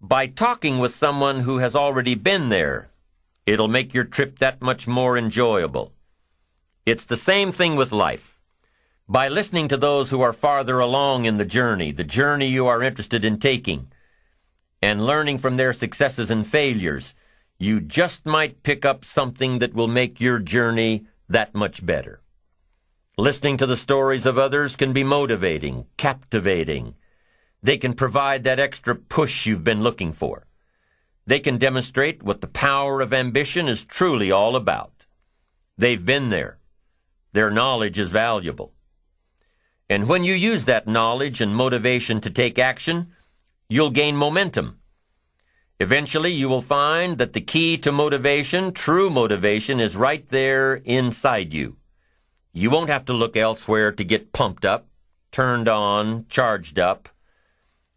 By talking with someone who has already been there, it'll make your trip that much more enjoyable. It's the same thing with life. By listening to those who are farther along in the journey you are interested in taking, and learning from their successes and failures, you just might pick up something that will make your journey that much better. Listening to the stories of others can be motivating, captivating. They can provide that extra push you've been looking for. They can demonstrate what the power of ambition is truly all about. They've been there. Their knowledge is valuable. And when you use that knowledge and motivation to take action, you'll gain momentum. Eventually, you will find that the key to motivation, true motivation, is right there inside you. You won't have to look elsewhere to get pumped up, turned on, charged up.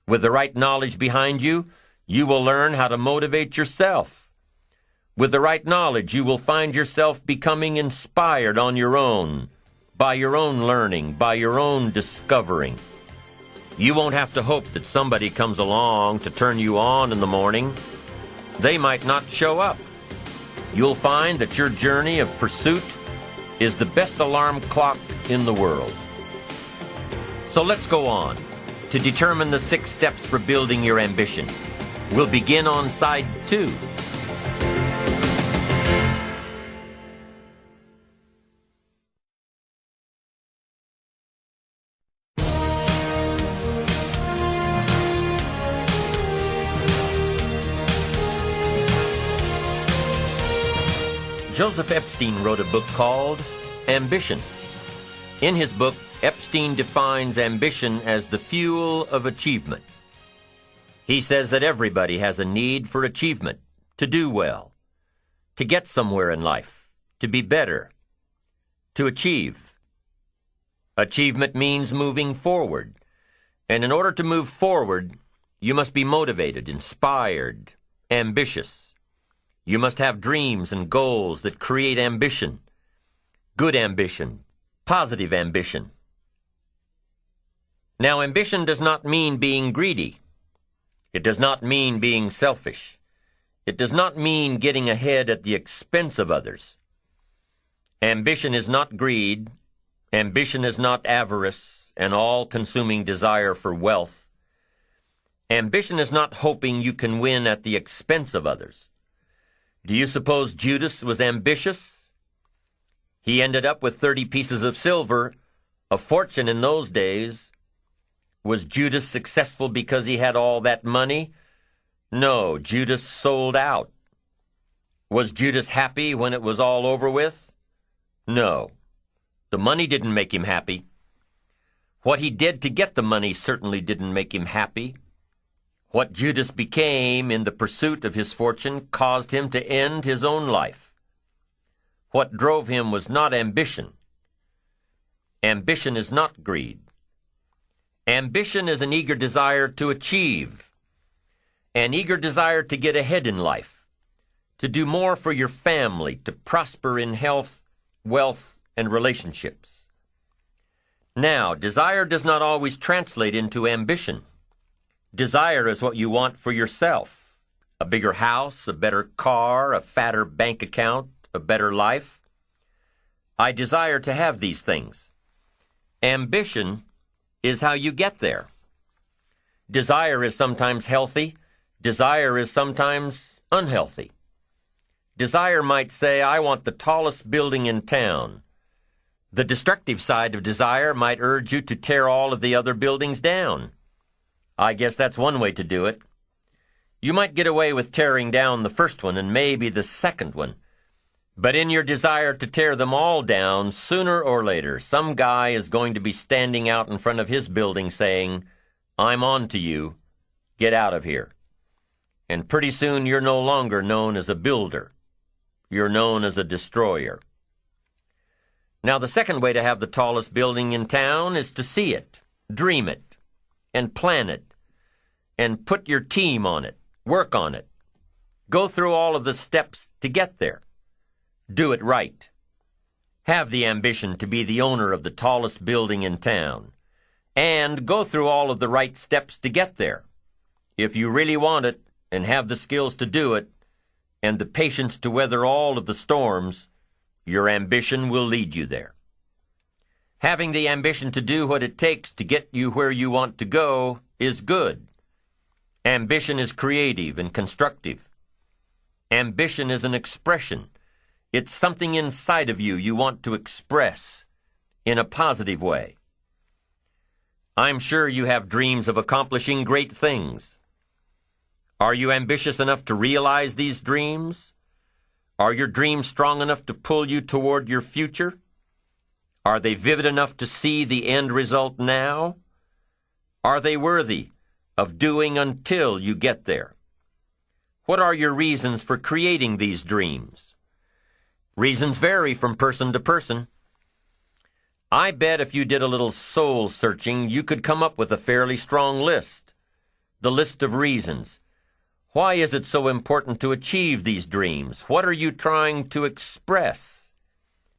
With the right knowledge behind you, you will learn how to motivate yourself. With the right knowledge, you will find yourself becoming inspired on your own, by your own learning, by your own discovering. You won't have to hope that somebody comes along to turn you on in the morning. They might not show up. You'll find that your journey of pursuit is the best alarm clock in the world. So let's go on to determine the 6 steps for building your ambition. We'll begin on side 2. Joseph Epstein wrote a book called Ambition. In his book, Epstein defines ambition as the fuel of achievement. He says that everybody has a need for achievement, to do well, to get somewhere in life, to be better, to achieve. Achievement means moving forward, and in order to move forward, you must be motivated, inspired, ambitious. You must have dreams and goals that create ambition, good ambition, positive ambition. Now, ambition does not mean being greedy. It does not mean being selfish. It does not mean getting ahead at the expense of others. Ambition is not greed. Ambition is not avarice, an all-consuming desire for wealth. Ambition is not hoping you can win at the expense of others. Do you suppose Judas was ambitious? He ended up with 30 pieces of silver, a fortune in those days. Was Judas successful because he had all that money? No, Judas sold out. Was Judas happy when it was all over with? No. The money didn't make him happy. What he did to get the money certainly didn't make him happy. What Judas became in the pursuit of his fortune caused him to end his own life. What drove him was not ambition. Ambition is not greed. Ambition is an eager desire to achieve, an eager desire to get ahead in life, to do more for your family, to prosper in health, wealth, and relationships. Now, desire does not always translate into ambition. Desire is what you want for yourself. A bigger house, a better car, a fatter bank account, a better life. I desire to have these things. Ambition is how you get there. Desire is sometimes healthy. Desire is sometimes unhealthy. Desire might say, I want the tallest building in town. The destructive side of desire might urge you to tear all of the other buildings down. I guess that's one way to do it. You might get away with tearing down the first one and maybe the second one. But in your desire to tear them all down, sooner or later, some guy is going to be standing out in front of his building saying, I'm on to you. Get out of here. And pretty soon you're no longer known as a builder. You're known as a destroyer. Now, the second way to have the tallest building in town is to see it, dream it, and plan it, and put your team on it, work on it. Go through all of the steps to get there. Do it right. Have the ambition to be the owner of the tallest building in town, and go through all of the right steps to get there. if you really want it and have the skills to do it and the patience to weather all of the storms, your ambition will lead you there. Having the ambition to do what it takes to get you where you want to go is good. Ambition is creative and constructive. Ambition is an expression. It's something inside of you want to express in a positive way. I'm sure you have dreams of accomplishing great things. Are you ambitious enough to realize these dreams? Are your dreams strong enough to pull you toward your future? Are they vivid enough to see the end result now? Are they worthy of doing until you get there? What are your reasons for creating these dreams? Reasons vary from person to person. I bet if you did a little soul searching, you could come up with a fairly strong list. The list of reasons. Why is it so important to achieve these dreams? What are you trying to express?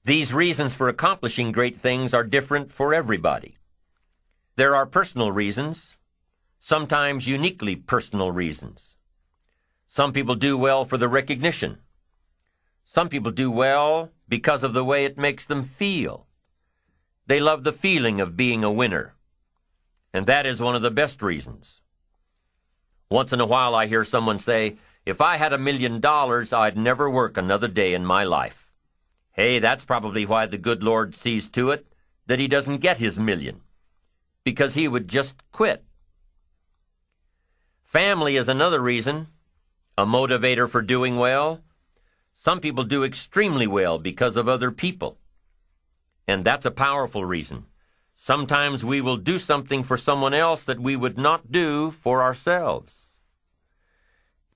These reasons for accomplishing great things are different for everybody. There are personal reasons, sometimes uniquely personal reasons. Some people do well for the recognition. Some people do well because of the way it makes them feel. They love the feeling of being a winner, and that is one of the best reasons. Once in a while I hear someone say, "If I had $1 million, I'd never work another day in my life." Hey, that's probably why the good Lord sees to it that he doesn't get his million, because he would just quit. Family is another reason, a motivator for doing well. Some people do extremely well because of other people, and that's a powerful reason. Sometimes we will do something for someone else that we would not do for ourselves.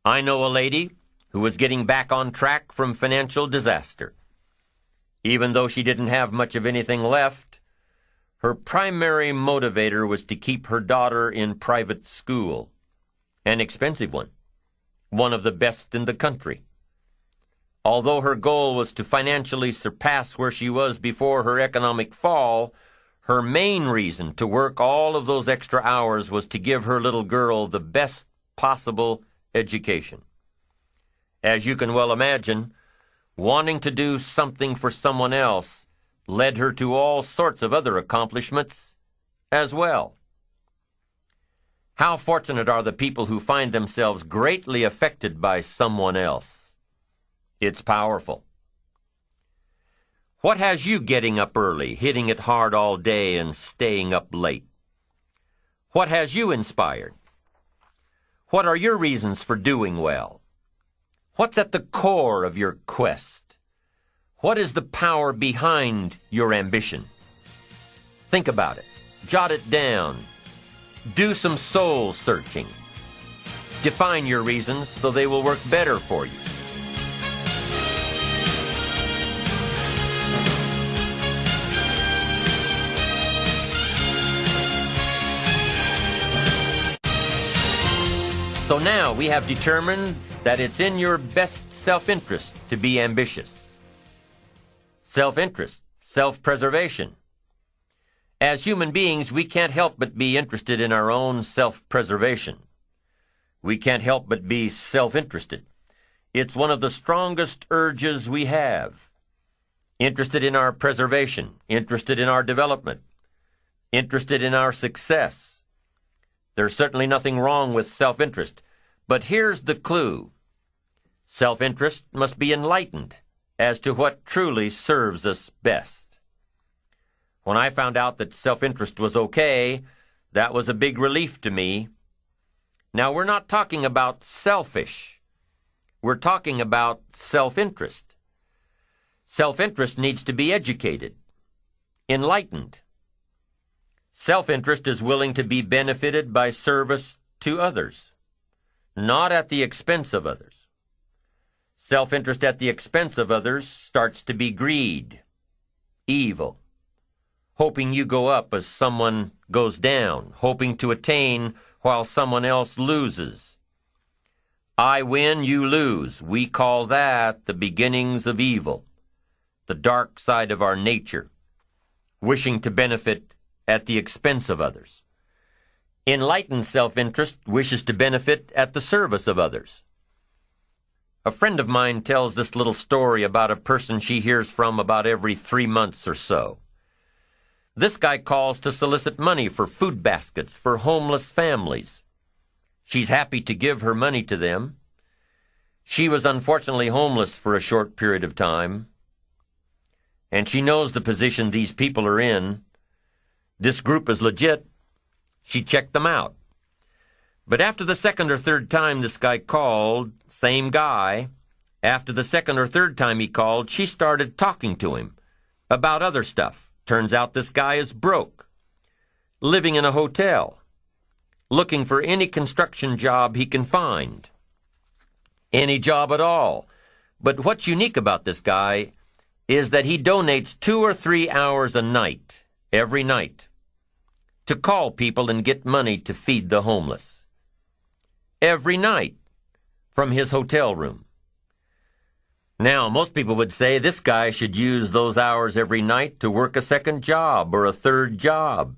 I know a lady who was getting back on track from financial disaster. Even though she didn't have much of anything left, her primary motivator was to keep her daughter in private school, an expensive one of the best in the country. Although her goal was to financially surpass where she was before her economic fall, her main reason to work all of those extra hours was to give her little girl the best possible education. As you can well imagine, wanting to do something for someone else led her to all sorts of other accomplishments as well. How fortunate are the people who find themselves greatly affected by someone else. It's powerful. What has you getting up early, hitting it hard all day, and staying up late? What has you inspired? What are your reasons for doing well? What's at the core of your quest? What is the power behind your ambition? Think about it. Jot it down. Do some soul searching. Define your reasons so they will work better for you. So now we have determined that it's in your best self-interest to be ambitious. Self-interest, self-preservation. As human beings, we can't help but be interested in our own self-preservation. We can't help but be self-interested. It's one of the strongest urges we have. Interested in our preservation, interested in our development, interested in our success. There's certainly nothing wrong with self-interest, but here's the clue. Self-interest must be enlightened as to what truly serves us best. When I found out that self-interest was okay, that was a big relief to me. Now, we're not talking about selfish. We're talking about self-interest. Self-interest needs to be educated, enlightened. Self-interest is willing to be benefited by service to others, not at the expense of others. Self-interest at the expense of others starts to be greed, evil, hoping you go up as someone goes down, hoping to attain while someone else loses. I win, you lose. We call that the beginnings of evil, the dark side of our nature, wishing to benefit at the expense of others. Enlightened self-interest wishes to benefit at the service of others. A friend of mine tells this little story about a person she hears from about every 3 months or so. This guy calls to solicit money for food baskets for homeless families. She's happy to give her money to them. She was unfortunately homeless for a short period of time, and she knows the position these people are in. This group is legit. She checked them out. But after the second or third time this guy called, same guy, after the second or third time he called, she started talking to him about other stuff. Turns out this guy is broke, living in a hotel, looking for any construction job he can find. Any job at all. But what's unique about this guy is that he donates 2 or 3 hours a night, every night, to call people and get money to feed the homeless. Every night, from his hotel room. Now, most people would say this guy should use those hours every night to work a second job or a third job.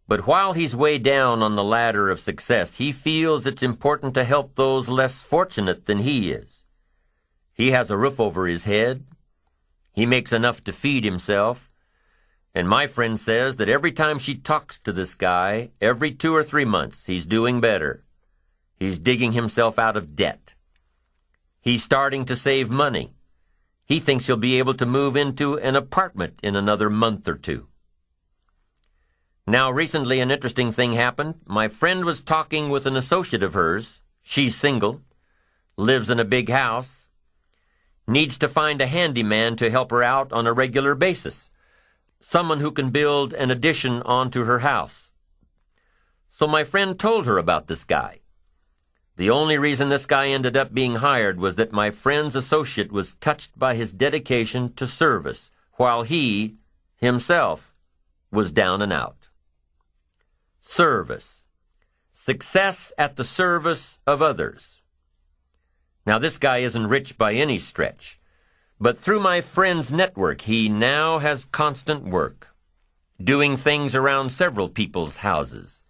But while he's way down on the ladder of success, he feels it's important to help those less fortunate than he is. He has a roof over his head. He makes enough to feed himself. And my friend says that every time she talks to this guy, every 2 or 3 months, he's doing better. He's digging himself out of debt. He's starting to save money. He thinks he'll be able to move into an apartment in another month or 2. Now, recently an interesting thing happened. My friend was talking with an associate of hers. She's single, lives in a big house, needs to find a handyman to help her out on a regular basis, someone who can build an addition onto her house. So my friend told her about this guy. The only reason this guy ended up being hired was that my friend's associate was touched by his dedication to service, while he, himself, was down and out. Service. Success at the service of others. Now, this guy isn't rich by any stretch, but through my friend's network, he now has constant work, doing things around several people's houses.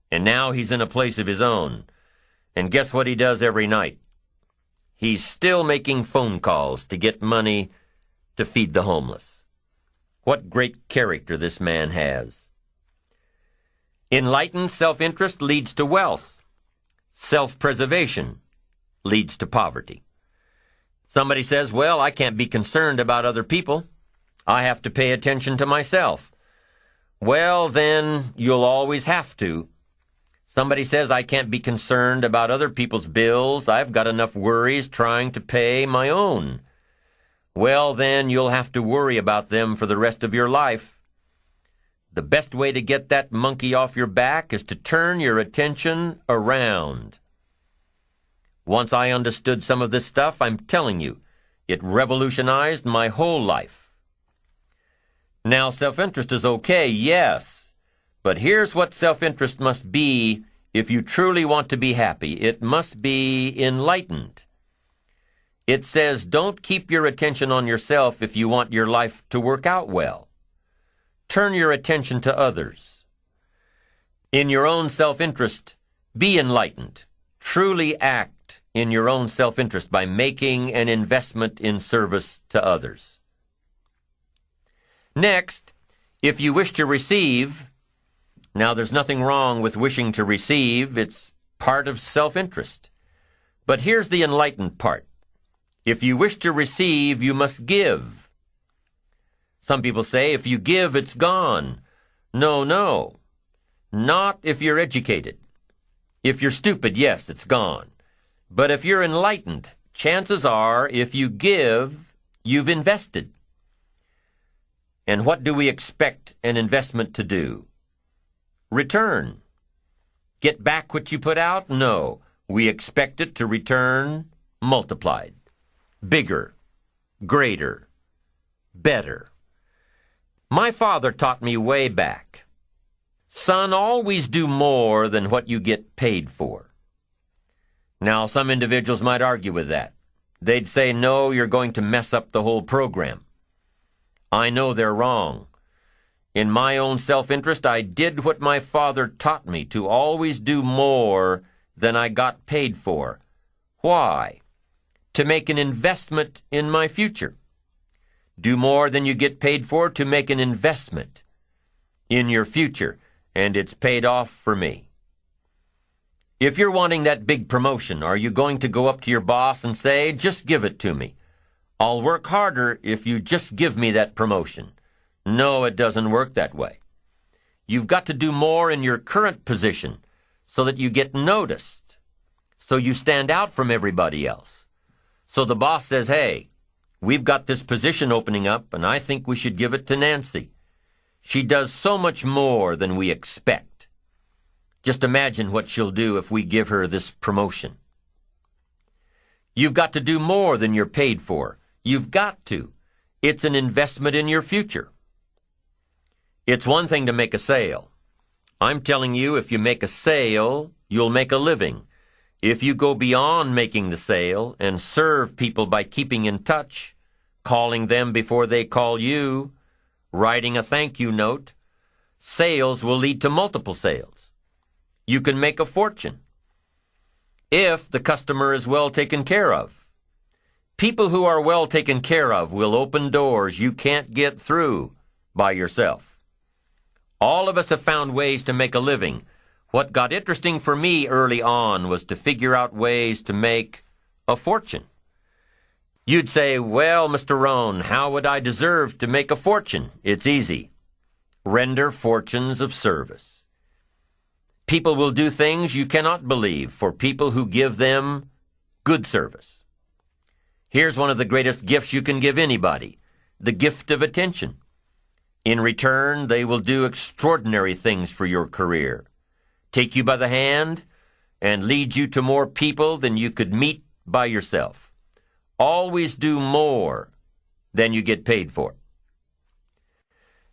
And now he's in a place of his own. And guess what he does every night? He's still making phone calls to get money to feed the homeless. What great character this man has. Enlightened self-interest leads to wealth. Self-preservation leads to poverty. Somebody says, well, I can't be concerned about other people. I have to pay attention to myself. Well, then you'll always have to. Somebody says, I can't be concerned about other people's bills. I've got enough worries trying to pay my own. Well, then you'll have to worry about them for the rest of your life. The best way to get that monkey off your back is to turn your attention around. Once I understood some of this stuff, I'm telling you, it revolutionized my whole life. Now, self-interest is okay, yes, but here's what self-interest must be if you truly want to be happy. It must be enlightened. It says, don't keep your attention on yourself if you want your life to work out well. Turn your attention to others. In your own self-interest, be enlightened. Truly act in your own self-interest by making an investment in service to others. Next, if you wish to receive, now there's nothing wrong with wishing to receive. It's part of self-interest. But here's the enlightened part. If you wish to receive, you must give. Some people say, if you give, it's gone. No. Not if you're educated. If you're stupid, yes, it's gone. But if you're enlightened, chances are, if you give, you've invested. And what do we expect an investment to do? Return. Get back what you put out? No. We expect it to return multiplied. Bigger. Greater. Better. My father taught me way back, son, always do more than what you get paid for. Now, some individuals might argue with that. They'd say, no, you're going to mess up the whole program. I know they're wrong. In my own self-interest, I did what my father taught me, to always do more than I got paid for. Why? To make an investment in my future. Do more than you get paid for to make an investment in your future, and it's paid off for me. If you're wanting that big promotion, are you going to go up to your boss and say, "Just give it to me. I'll work harder if you just give me that promotion"? No, it doesn't work that way. You've got to do more in your current position so that you get noticed, so you stand out from everybody else. So the boss says, "Hey, we've got this position opening up, and I think we should give it to Nancy. She does so much more than we expect. Just imagine what she'll do if we give her this promotion." You've got to do more than you're paid for. You've got to. It's an investment in your future. It's one thing to make a sale. I'm telling you, if you make a sale, you'll make a living. If you go beyond making the sale and serve people by keeping in touch, calling them before they call you, writing a thank you note, sales will lead to multiple sales. You can make a fortune if the customer is well taken care of. People who are well taken care of will open doors you can't get through by yourself. All of us have found ways to make a living. What got interesting for me early on was to figure out ways to make a fortune. You'd say, "Well, Mr. Rohn, how would I deserve to make a fortune?" It's easy. Render fortunes of service. People will do things you cannot believe for people who give them good service. Here's one of the greatest gifts you can give anybody, the gift of attention. In return, they will do extraordinary things for your career, take you by the hand, and lead you to more people than you could meet by yourself. Always do more than you get paid for.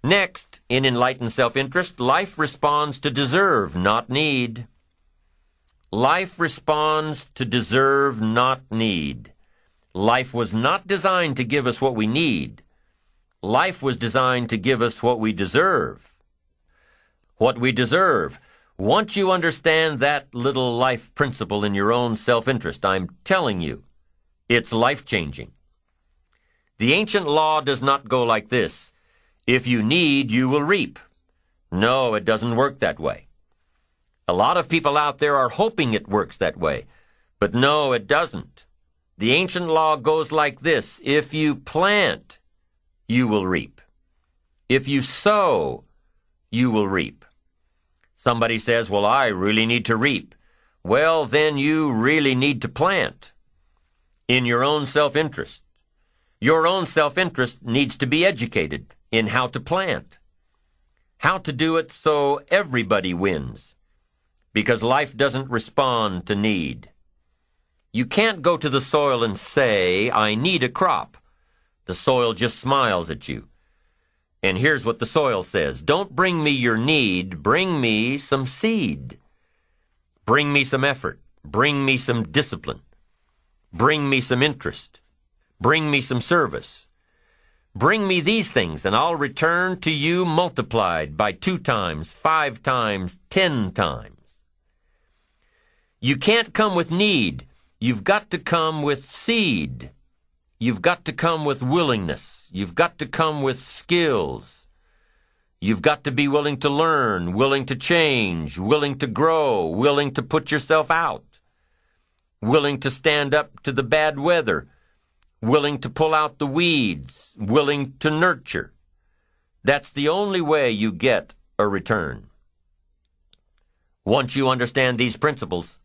Next, in enlightened self-interest, life responds to deserve, not need. Life responds to deserve, not need. Life was not designed to give us what we need. Life was designed to give us what we deserve. What we deserve. Once you understand that little life principle in your own self-interest, I'm telling you, it's life-changing. The ancient law does not go like this: if you need, you will reap. No, it doesn't work that way. A lot of people out there are hoping it works that way, but no, it doesn't. The ancient law goes like this: if you plant, you will reap. If you sow, you will reap. Somebody says, "Well, I really need to reap." Well, then you really need to plant in your own self-interest. Your own self-interest needs to be educated in how to plant, how to do it so everybody wins, because life doesn't respond to need. You can't go to the soil and say, "I need a crop." The soil just smiles at you. And here's what the soil says: "Don't bring me your need, bring me some seed. Bring me some effort. Bring me some discipline. Bring me some interest. Bring me some service. Bring me these things, and I'll return to you multiplied by 2 times, 5 times, 10 times. You can't come with need. You've got to come with seed. You've got to come with willingness. You've got to come with skills. You've got to be willing to learn, willing to change, willing to grow, willing to put yourself out, willing to stand up to the bad weather, willing to pull out the weeds, willing to nurture. That's the only way you get a return. Once you understand these principles,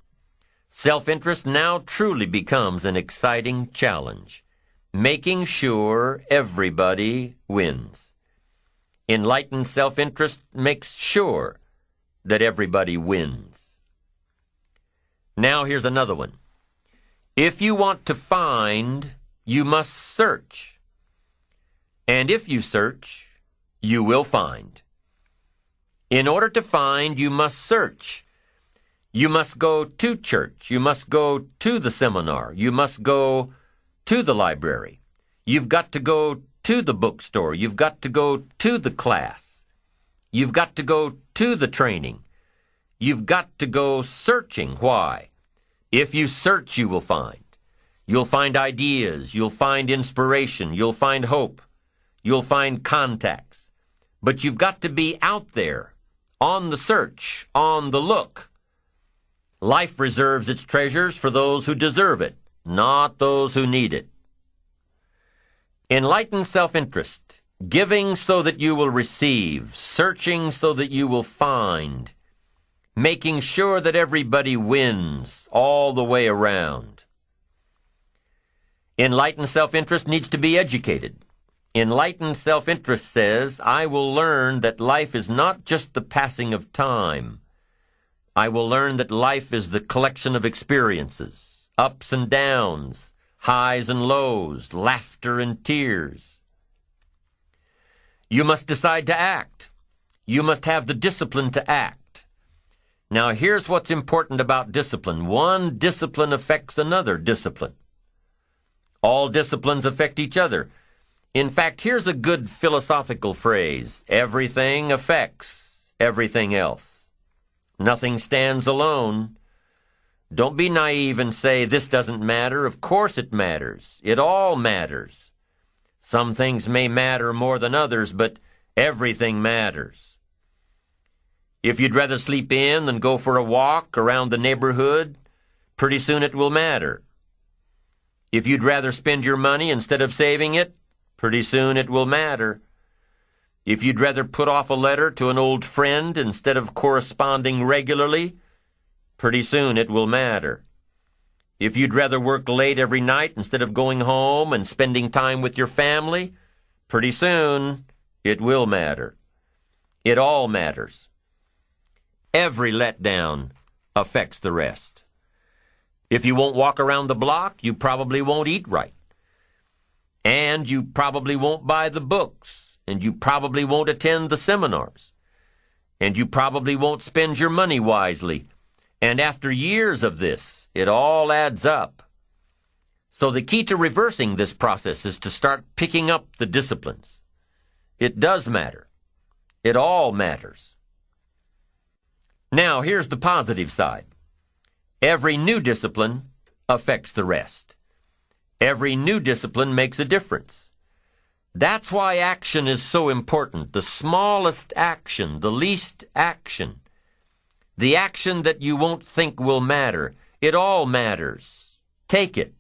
self-interest now truly becomes an exciting challenge, making sure everybody wins. Enlightened self-interest makes sure that everybody wins. Now here's another one. If you want to find, you must search. And if you search, you will find. In order to find, you must search. You must go to church. You must go to the seminar. You must go to the library. You've got to go to the bookstore. You've got to go to the class. You've got to go to the training. You've got to go searching. Why? If you search, you will find. You'll find ideas. You'll find inspiration. You'll find hope. You'll find contacts. But you've got to be out there, on the search, on the look. Life reserves its treasures for those who deserve it, not those who need it. Enlightened self-interest, giving so that you will receive, searching so that you will find, making sure that everybody wins all the way around. Enlightened self-interest needs to be educated. Enlightened self-interest says, I will learn that life is not just the passing of time. I will learn that life is the collection of experiences, ups and downs, highs and lows, laughter and tears. You must decide to act. You must have the discipline to act. Now here's what's important about discipline. One discipline affects another discipline. All disciplines affect each other. In fact, here's a good philosophical phrase. Everything affects everything else. Nothing stands alone. Don't be naive and say, this doesn't matter. Of course it matters. It all matters. Some things may matter more than others, but everything matters. If you'd rather sleep in than go for a walk around the neighborhood, pretty soon it will matter. If you'd rather spend your money instead of saving it, pretty soon it will matter. If you'd rather put off a letter to an old friend instead of corresponding regularly, pretty soon it will matter. If you'd rather work late every night instead of going home and spending time with your family, pretty soon it will matter. It all matters. Every letdown affects the rest. If you won't walk around the block, you probably won't eat right. And you probably won't buy the books. And you probably won't attend the seminars. And you probably won't spend your money wisely. And after years of this, it all adds up. So the key to reversing this process is to start picking up the disciplines. It does matter. It all matters. Now, here's the positive side. Every new discipline affects the rest. Every new discipline makes a difference. That's why action is so important. The smallest action, the least action, the action that you won't think will matter, it all matters. Take it.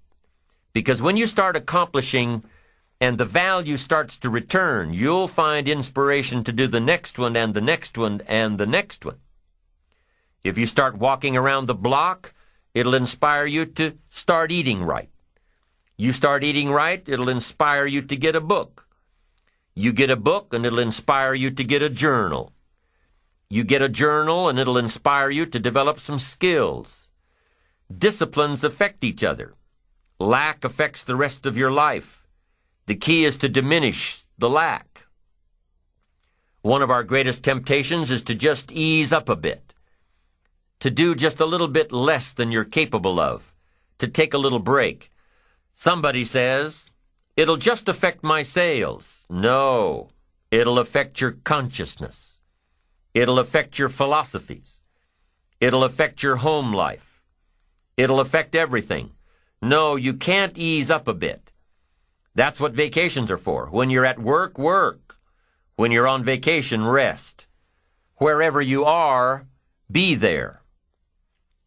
Because when you start accomplishing and the value starts to return, you'll find inspiration to do the next one and the next one and the next one. If you start walking around the block, it'll inspire you to start eating right. You start eating right, it'll inspire you to get a book. You get a book, and it'll inspire you to get a journal. You get a journal, and it'll inspire you to develop some skills. Disciplines affect each other. Lack affects the rest of your life. The key is to diminish the lack. One of our greatest temptations is to just ease up a bit, to do just a little bit less than you're capable of, to take a little break. Somebody says, it'll just affect my sales. No, it'll affect your consciousness. It'll affect your philosophies. It'll affect your home life. It'll affect everything. No, you can't ease up a bit. That's what vacations are for. When you're at work, work. When you're on vacation, rest. Wherever you are, be there.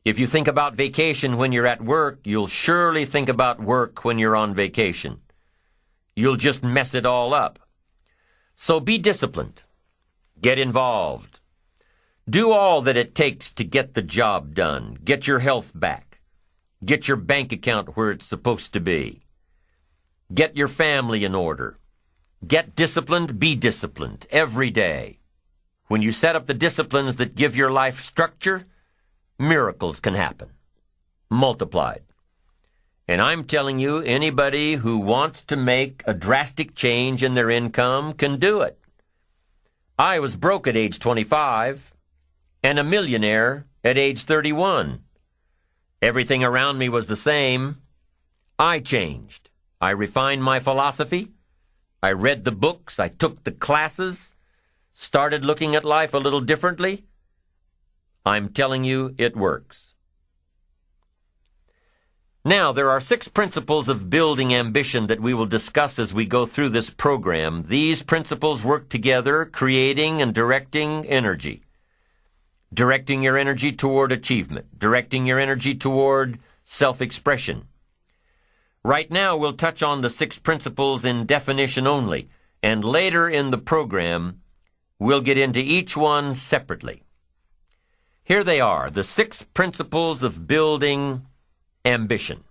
If you think about vacation when you're at work, you'll surely think about work when you're on vacation. You'll just mess it all up. So be disciplined. Get involved. Do all that it takes to get the job done. Get your health back. Get your bank account where it's supposed to be. Get your family in order. Get disciplined, be disciplined every day. When you set up the disciplines that give your life structure, miracles can happen, multiplied. And I'm telling you, anybody who wants to make a drastic change in their income can do it. I was broke at age 25 and a millionaire at age 31. Everything around me was the same. I changed. I refined my philosophy. I read the books. I took the classes. Started looking at life a little differently? I'm telling you, it works. Now, there are 6 principles of building ambition that we will discuss as we go through this program. These principles work together, creating and directing energy. Directing your energy toward achievement. Directing your energy toward self-expression. Right now, we'll touch on the 6 principles in definition only, and later in the program, we'll get into each one separately. Here they are, the 6 principles of building ambition.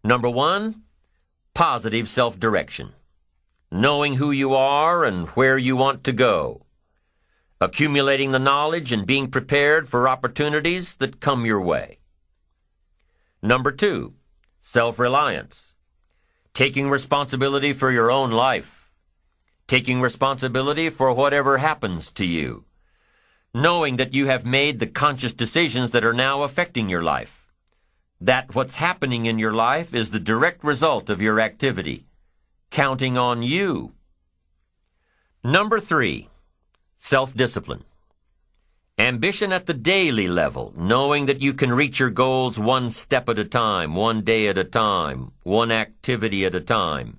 Number 1, positive self-direction. Knowing who you are and where you want to go. Accumulating the knowledge and being prepared for opportunities that come your way. Number 2, self-reliance. Taking responsibility for your own life. Taking responsibility for whatever happens to you. Knowing that you have made the conscious decisions that are now affecting your life. That what's happening in your life is the direct result of your activity. Counting on you. Number 3, self-discipline. Ambition at the daily level, knowing that you can reach your goals one step at a time, one day at a time, one activity at a time.